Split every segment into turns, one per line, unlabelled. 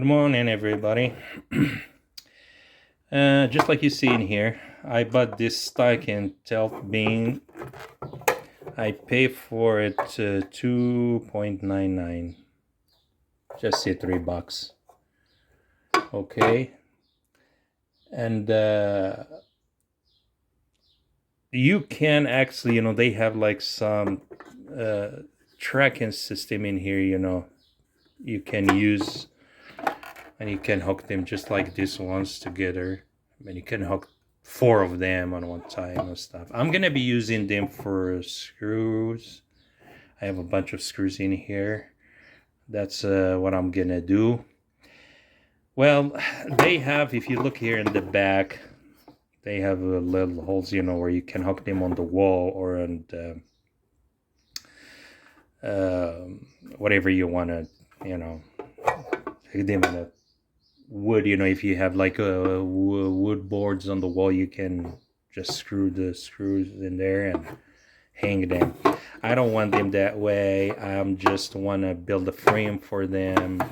morning, everybody. Just like you see in here, I bought this stock in Telt bean. I pay for it $2.99. Just say $3. Okay, and you can actually, they have like some tracking system in here. You can use. And you can hook them just like this ones together. And you can hook 4 of them on one time and stuff. I'm gonna be using them for screws. I have a bunch of screws in here. That's what I'm gonna do. Well, they have, if you look here in the back, they have little holes, where you can hook them on the wall or on whatever you want to, hook them in a wood. If you have like wood boards on the wall, you can just screw the screws in there and hang them. I don't want them that way. I just want to build a frame for them,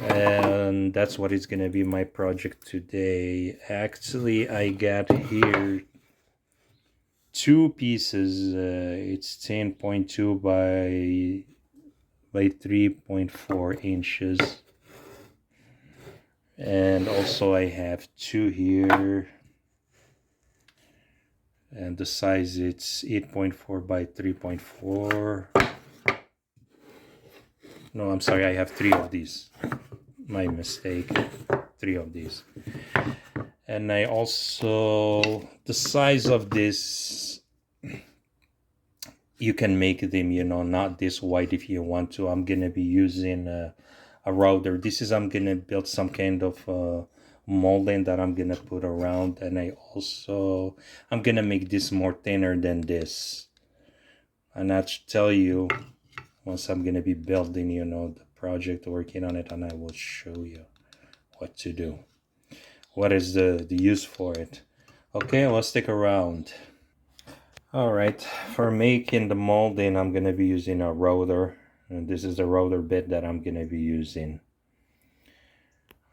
and that's what is going to be my project today. Actually, I got here 2 pieces. It's 10.2 by 3.4 inches. And also I have 2 here, and the size it's 8.4 by 3.4. No, I'm sorry, I have 3 of these. My mistake. 3 of these. And I also, the size of this, you can make them, not this wide if you want to. I'm gonna be using a router. I'm gonna build some kind of molding that I'm gonna put around, and I'm gonna make this more thinner than this. And I'll tell you once I'm gonna be building, the project, working on it, and I will show you what to do. What is the use for it? Okay, well, stick around. All right, for making the molding, I'm gonna be using a router. And this is the router bit that I'm gonna be using.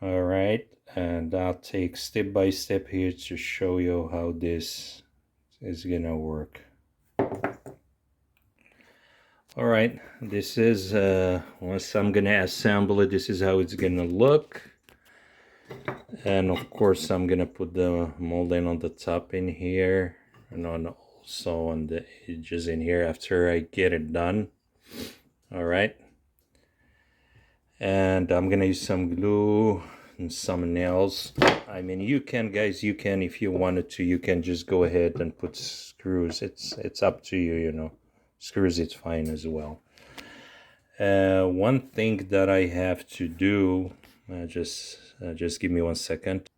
All right, and I'll take step by step here to show you how this is gonna work. All right, this is once I'm gonna assemble it, this is how it's gonna look. And of course I'm gonna put the molding on the top in here, and also on the edges in here after I get it done. All right, and I'm gonna use some glue and some nails. I mean, you can, guys, if you wanted to, you can just go ahead and put screws. It's up to you, screws, it's fine as well. One thing that I have to do, just give me 1 second.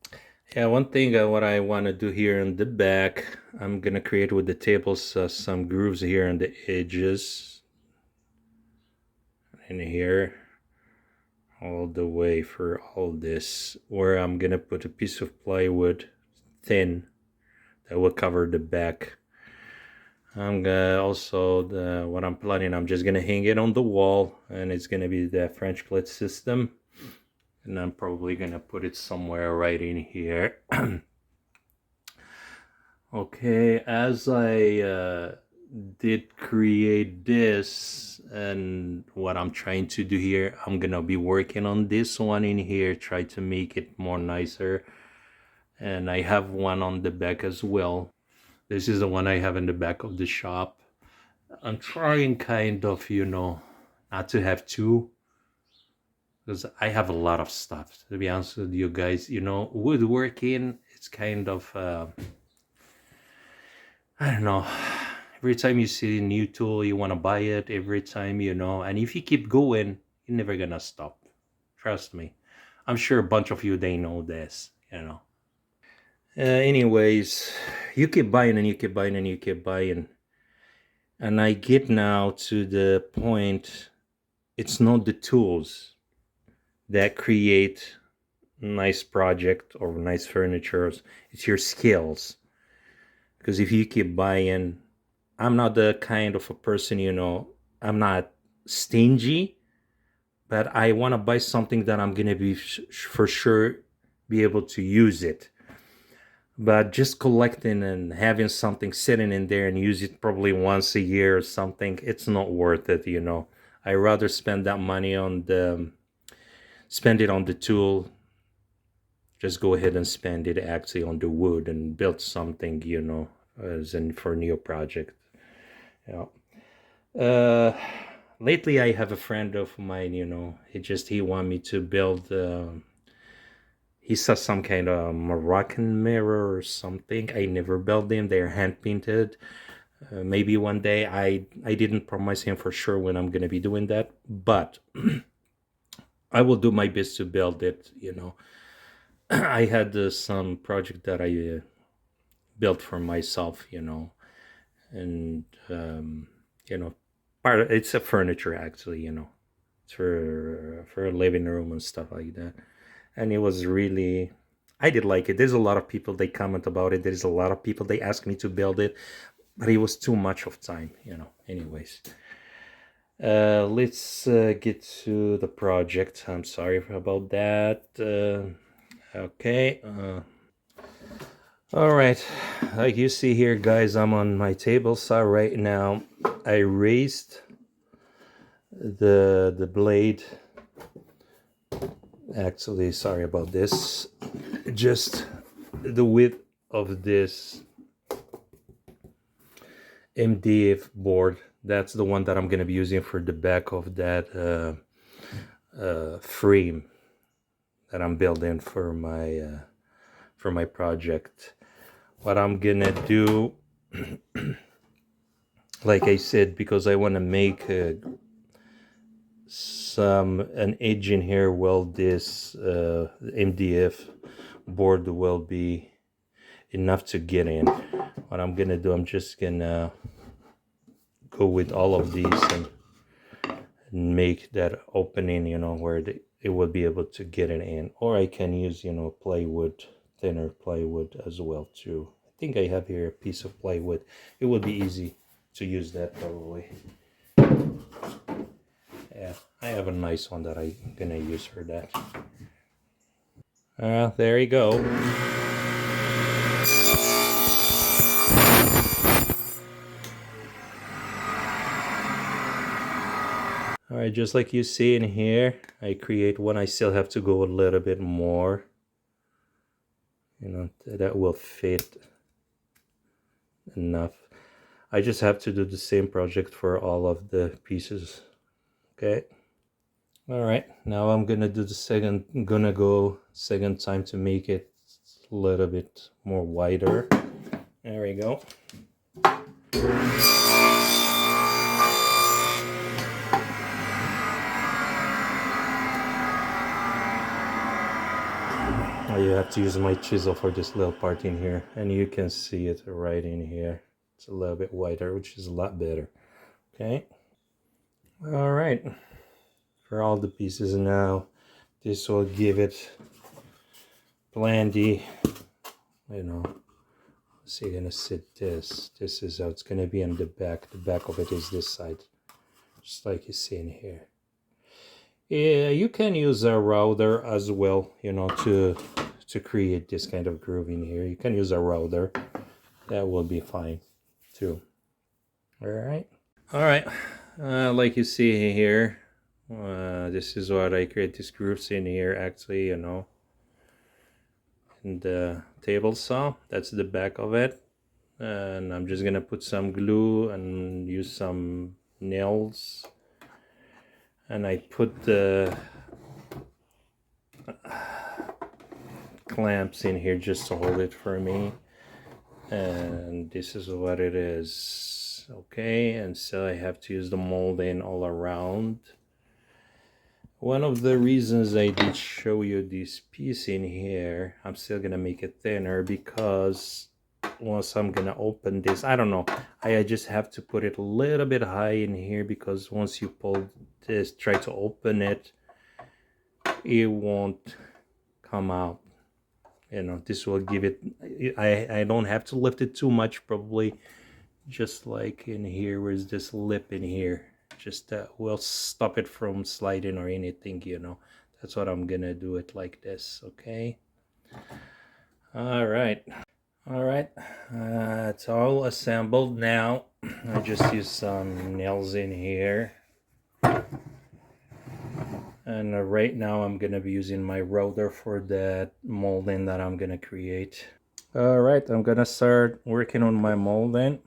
Yeah, one thing what I want to do here in the back, I'm gonna create with the tables some grooves here on the edges in here, all the way for all this, where I'm gonna put a piece of plywood, thin, that will cover the back. I'm gonna also, what I'm planning, I'm just gonna hang it on the wall, and it's gonna be the French clit system, and I'm probably gonna put it somewhere right in here. Okay, as I did create this, and what I'm trying to do here, I'm gonna be working on this one in here, try to make it more nicer. And I have one on the back as well. This is the one I have in the back of the shop. I'm trying kind of, not to have 2, because I have a lot of stuff, to be honest with you guys. Woodworking, it's kind of I don't know, every time you see a new tool, you want to buy it every time, and if you keep going, you're never gonna stop. Trust me. I'm sure a bunch of you, they know this, anyways, you keep buying and you keep buying and you keep buying. And I get now to the point, it's not the tools that create nice project or nice furniture, it's your skills. Because if you keep buying, I'm not the kind of a person, I'm not stingy, but I want to buy something that I'm gonna be for sure be able to use it. But just collecting and having something sitting in there and use it probably once a year or something, it's not worth it, you know. I rather spend that money on the spend it on the tool. Just go ahead and spend it actually on the wood and build something, you know, as in for a new project. Yeah. Uh, lately I have a friend of mine, you know, he want me to build. He saw some kind of Moroccan mirror or something. I never built them. They're hand painted. Maybe one day. I didn't promise him for sure when I'm gonna be doing that, but I will do my best to build it. You know, I had some project that I built for myself. You know, and you know, it's a furniture actually. You know, it's for a living room and stuff like that. And it was really, I did like it. There's a lot of people they comment about it. There's a lot of people they ask me to build it, but it was too much of time, you know. Anyways, let's get to the project. I'm sorry about that. Okay. All right. Like you see here, guys, I'm on my table saw right now. I raised the blade. Actually, sorry about this. Just the width of this MDF board. That's the one that I'm gonna be using for the back of that frame that I'm building for my project. What I'm gonna do, like I said, because I want to make an edge in here, well, this MDF board will be enough to get in. What I'm gonna do, I'm just gonna go with all of these and make that opening, you know, where it will be able to get it in. Or I can use, you know, plywood, thinner plywood as well too. I think I have here a piece of plywood. It would be easy to use that probably. Yeah, I have a nice one that I'm gonna use for that. There you go. All right, just like you see in here, I create one. I still have to go a little bit more, you know, that will fit enough. I just have to do the same project for all of the pieces. Okay. All right, now I'm gonna do gonna go second time to make it a little bit more wider. There we go. You have to use my chisel for this little part in here, and you can see it right in here. It's a little bit wider, which is a lot better. Okay. All right. For all the pieces now, this will give it plenty, you know. So you're gonna sit this. This is how it's gonna be on the back. The back of it is this side, just like you see in here. Yeah, you can use a router as well, you know, to create this kind of groove in here. You can use a router. That will be fine too. All right. All right. Like you see here, this is what I create these grooves in here actually, you know. And the table saw, that's the back of it. And I'm just gonna put some glue and use some nails. And I put the clamps in here just to hold it for me. And this is what it is. Okay, and so I have to use the molding all around. One of the reasons I did show you this piece in here, I'm still gonna make it thinner because once I'm gonna open this, I don't know, I just have to put it a little bit high in here because once you pull this, try to open it, it won't come out. You know, this will give it, I don't have to lift it too much, probably just like in here, where's this lip in here, just will stop it from sliding or anything, you know. That's what I'm gonna do it like this. Okay. All right. All right. It's all assembled now. I just use some nails in here. And right now I'm gonna be using my router for that molding that I'm gonna create. All right, I'm gonna start working on my molding.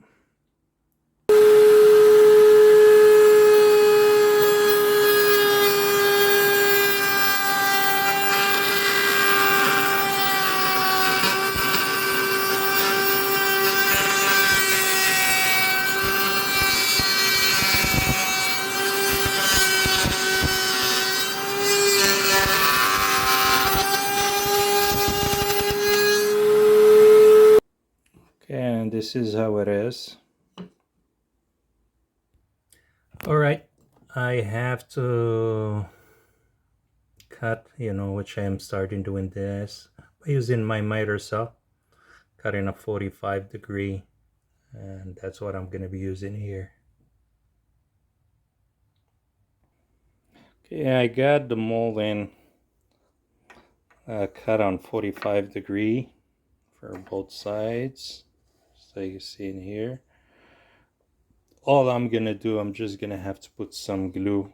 Okay, and this is how it is. All right, I have to cut, you know, which I am starting doing this by using my miter saw, cutting a 45-degree, and that's what I'm gonna be using here. Okay, I got the molding cut on 45-degree for both sides, so you see in here. All I'm gonna do, I'm just gonna have to put some glue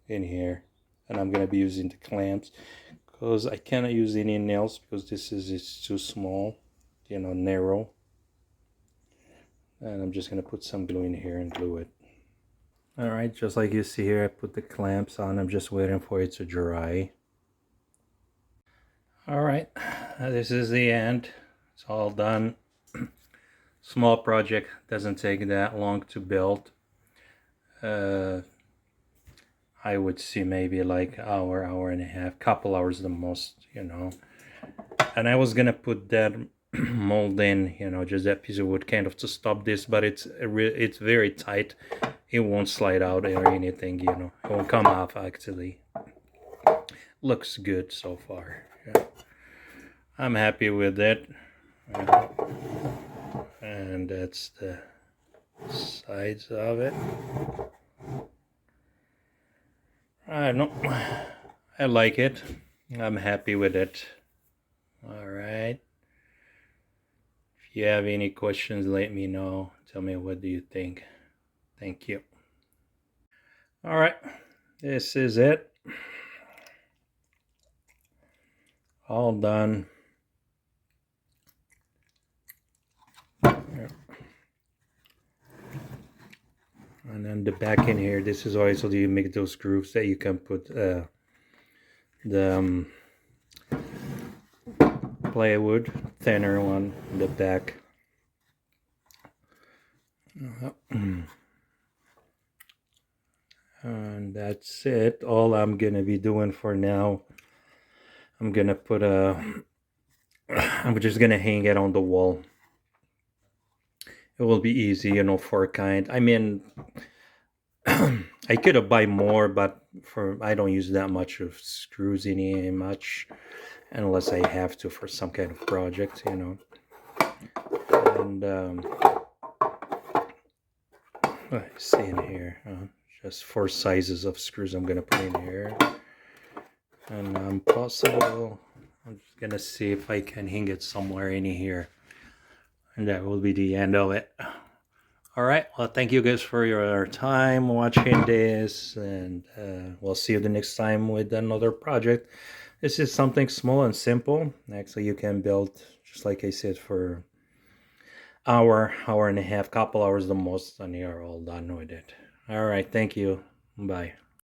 in here, and I'm gonna be using the clamps because I cannot use any nails because this is it's too small, you know, narrow. And I'm just gonna put some glue in here and glue it. All right, just like you see here, I put the clamps on. I'm just waiting for it to dry. All right, this is the end. It's all done. Small project, doesn't take that long to build. I would see maybe like hour and a half, couple hours the most, you know. And I was gonna put that mold in, you know, just that piece of wood kind of to stop this, but it's very tight. It won't slide out or anything, you know. It won't come off actually. Looks good so far. Yeah. I'm happy with it. And that's the sides of it. I don't know. I like it. I'm happy with it. All right. If you have any questions, let me know. Tell me what do you think. Thank you. All right. This is it. All done. And then the back in here, this is also you make those grooves that you can put the plywood, thinner one in the back. And that's it. All I'm gonna be doing for now, I'm gonna put I'm just gonna hang it on the wall. It will be easy, you know, for kind. I mean, I could have buy more, but I don't use that much of screws any much, unless I have to for some kind of project, you know. And let's see in here, just 4 sizes of screws I'm gonna put in here, and possible. I'm just gonna see if I can hang it somewhere in here, and that will be the end of it. All right, well, thank you guys for your time watching this, and we'll see you the next time with another project. This is something small and simple. Actually, you can build, just like I said, for hour and a half, couple hours the most, and you're all done with it. All right, thank you. Bye.